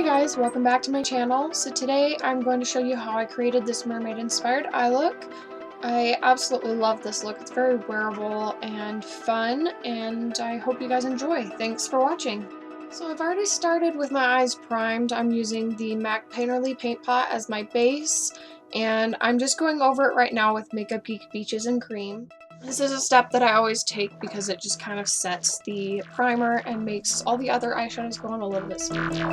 guys, welcome back to my channel. So today I'm going to show you how I created this mermaid inspired eye look. I absolutely love this look. It's very wearable and fun, and I hope you guys enjoy. Thanks for watching. So I've already started with my eyes primed. I'm using the MAC Painterly paint pot as my base, and I'm just going over it right now with Makeup Geek Beaches and Cream. This is a step that I always take because it just kind of sets the primer and makes all the other eyeshadows go on a little bit smoother.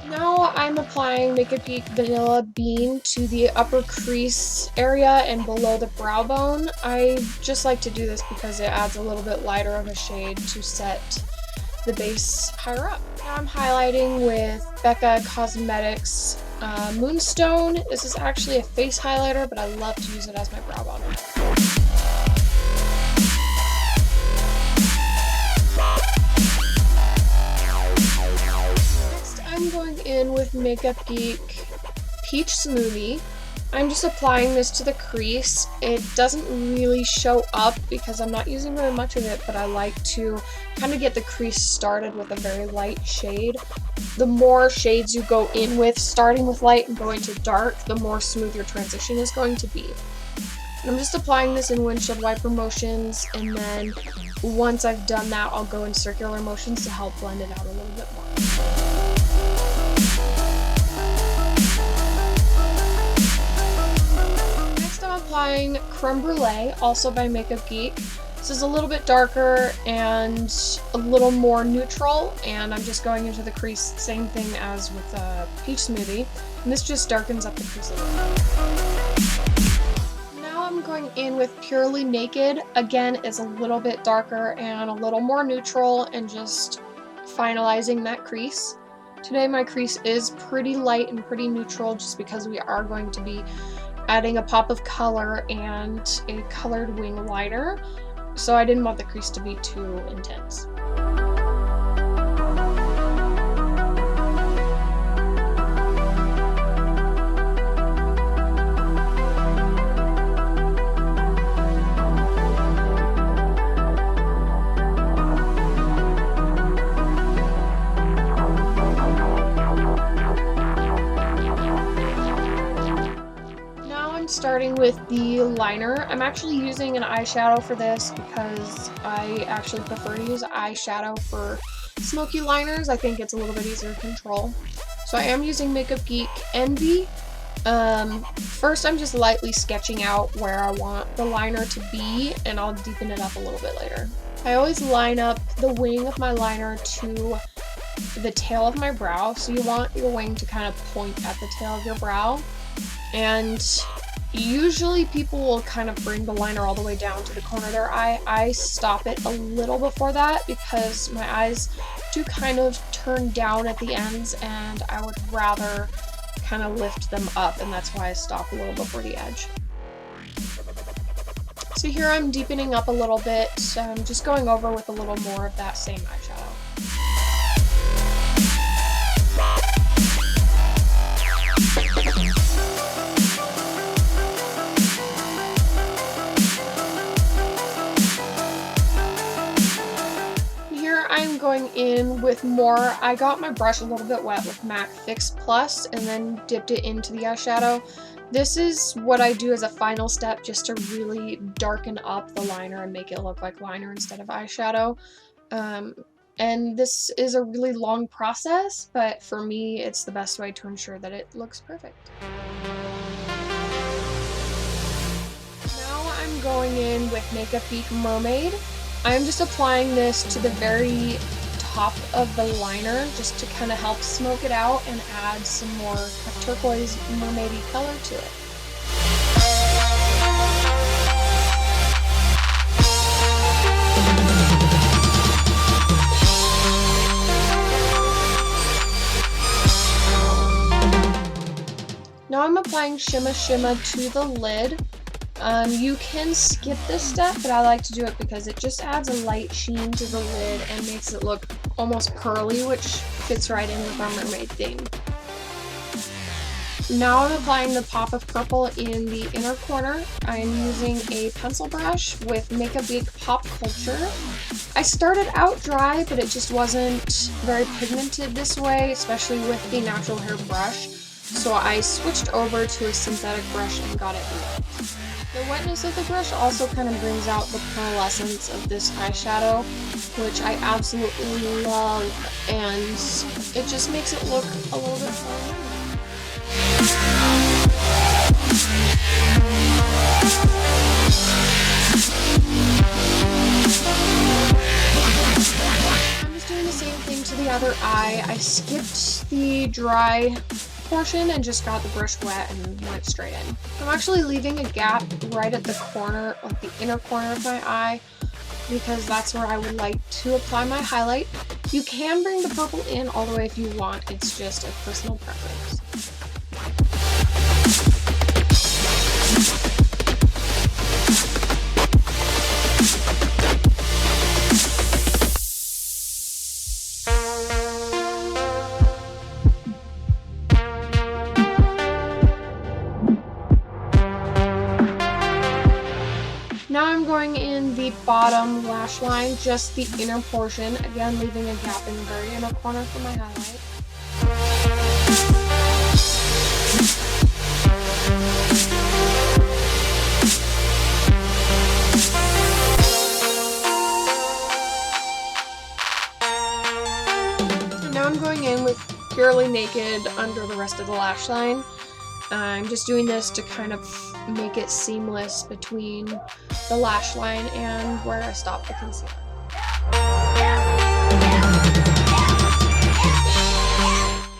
Now I'm applying Makeup Geek Vanilla Bean to the upper crease area and below the brow bone. I just like to do this because it adds a little bit lighter of a shade to set the base higher up. Now I'm highlighting with Becca Cosmetics Moonstone. This is actually a face highlighter, but I love to use it as my brow bone. Next, I'm going in with Makeup Geek Peach Smoothie. I'm just applying this to the crease. It doesn't really show up because I'm not using very much of it, but I like to kind of get the crease started with a very light shade. The more shades you go in with, starting with light and going to dark, the more smooth your transition is going to be. And I'm just applying this in windshield wiper motions, and then once I've done that, I'll go in circular motions to help blend it out a little bit more. Applying Creme Brulee, also by Makeup Geek. This is a little bit darker and a little more neutral, and I'm just going into the crease, same thing as with Peach Smoothie, and this just darkens up the crease a little bit. Now I'm going in with Purely Naked. Again, it's a little bit darker and a little more neutral, and just finalizing that crease. Today my crease is pretty light and pretty neutral just because we are going to be adding a pop of color and a colored wing liner, so I didn't want the crease to be too intense. Starting with the liner. I'm actually using an eyeshadow for this because I actually prefer to use eyeshadow for smoky liners. I think it's a little bit easier to control. So I am using Makeup Geek Envy. First I'm just lightly sketching out where I want the liner to be, and I'll deepen it up a little bit later. I always line up the wing of my liner to the tail of my brow, so you want your wing to kind of point at the tail of your brow, and usually people will kind of bring the liner all the way down to the corner of their eye. I stop it a little before that because my eyes do kind of turn down at the ends, and I would rather kind of lift them up, and that's why I stop a little before the edge. So here I'm deepening up a little bit, just going over with a little more of that same eyeshadow. I'm going in with more. I got my brush a little bit wet with MAC Fix Plus and then dipped it into the eyeshadow. This is what I do as a final step just to really darken up the liner and make it look like liner instead of eyeshadow. And this is a really long process, but for me it's the best way to ensure that it looks perfect. Now I'm going in with Makeup Geek Mermaid. I'm just applying this to the very top of the liner just to kind of help smoke it out and add some more turquoise mermaidy color to it. Now I'm applying Shimma Shimma to the lid. You can skip this step, but I like to do it because it just adds a light sheen to the lid and makes it look almost pearly, which fits right in with our mermaid theme. Now I'm applying the pop of purple in the inner corner. I'm using a pencil brush with Make a Big Pop Culture. I started out dry, but it just wasn't very pigmented this way, especially with the natural hair brush. So I switched over to a synthetic brush and got it wet. The wetness of the brush also kind of brings out the pearlescence of this eyeshadow, which I absolutely love, and it just makes it look a little bit more. I'm just doing the same thing to the other eye. I skipped the dry portion and just got the brush wet and went straight in. I'm actually leaving a gap right at the corner, like the inner corner of my eye, because that's where I would like to apply my highlight. You can bring the purple in all the way if you want, it's just a personal preference. Now I'm going in the bottom lash line, just the inner portion, again leaving a gap in the very inner corner for my highlight. And now I'm going in with Purely Naked under the rest of the lash line. I'm just doing this to kind of make it seamless between the lash line and where I stopped the concealer.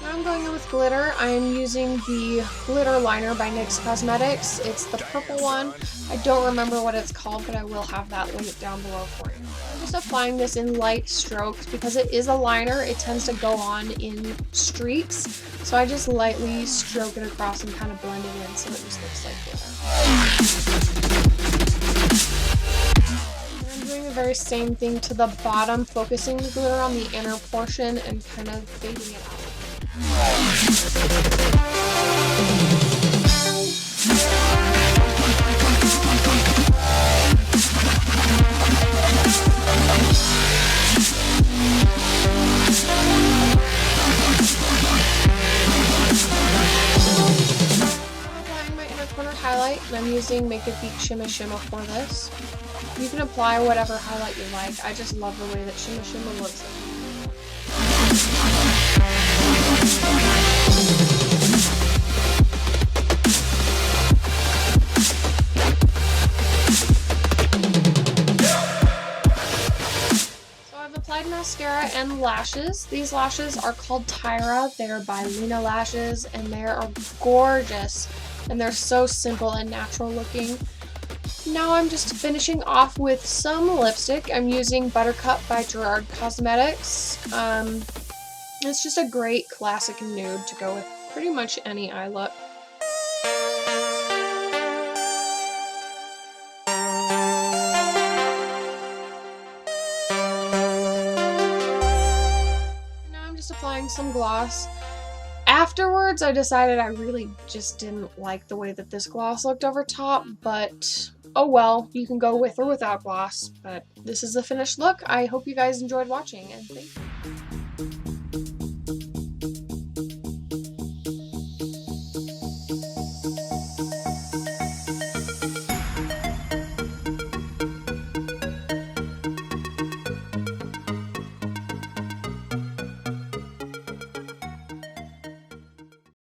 Now I'm going in with glitter. I'm using the glitter liner by NYX Cosmetics. It's the purple one. I don't remember what it's called, but I will have that linked down below for you. I'm just applying this in light strokes because it is a liner. It tends to go on in streaks. So I just lightly stroke it across and kind of blend it in so it just looks like glitter. And I'm doing the very same thing to the bottom, focusing the glitter on the inner portion and kind of fading it out. Highlight, and I'm using Make a Geek Shimma Shimma for this. You can apply whatever highlight you like. I just love the way that Shimma Shimma looks. So I've applied mascara and lashes. These lashes are called Tyra. They are by Luna Lashes, and they are gorgeous. And they're so simple and natural looking. Now I'm just finishing off with some lipstick. I'm using Buttercup by Gerard Cosmetics. It's just a great classic nude to go with pretty much any eye look. And now I'm just applying some gloss. Afterwards, I decided I really just didn't like the way that this gloss looked over top, but oh well, you can go with or without gloss, but this is the finished look. I hope you guys enjoyed watching, and thank you.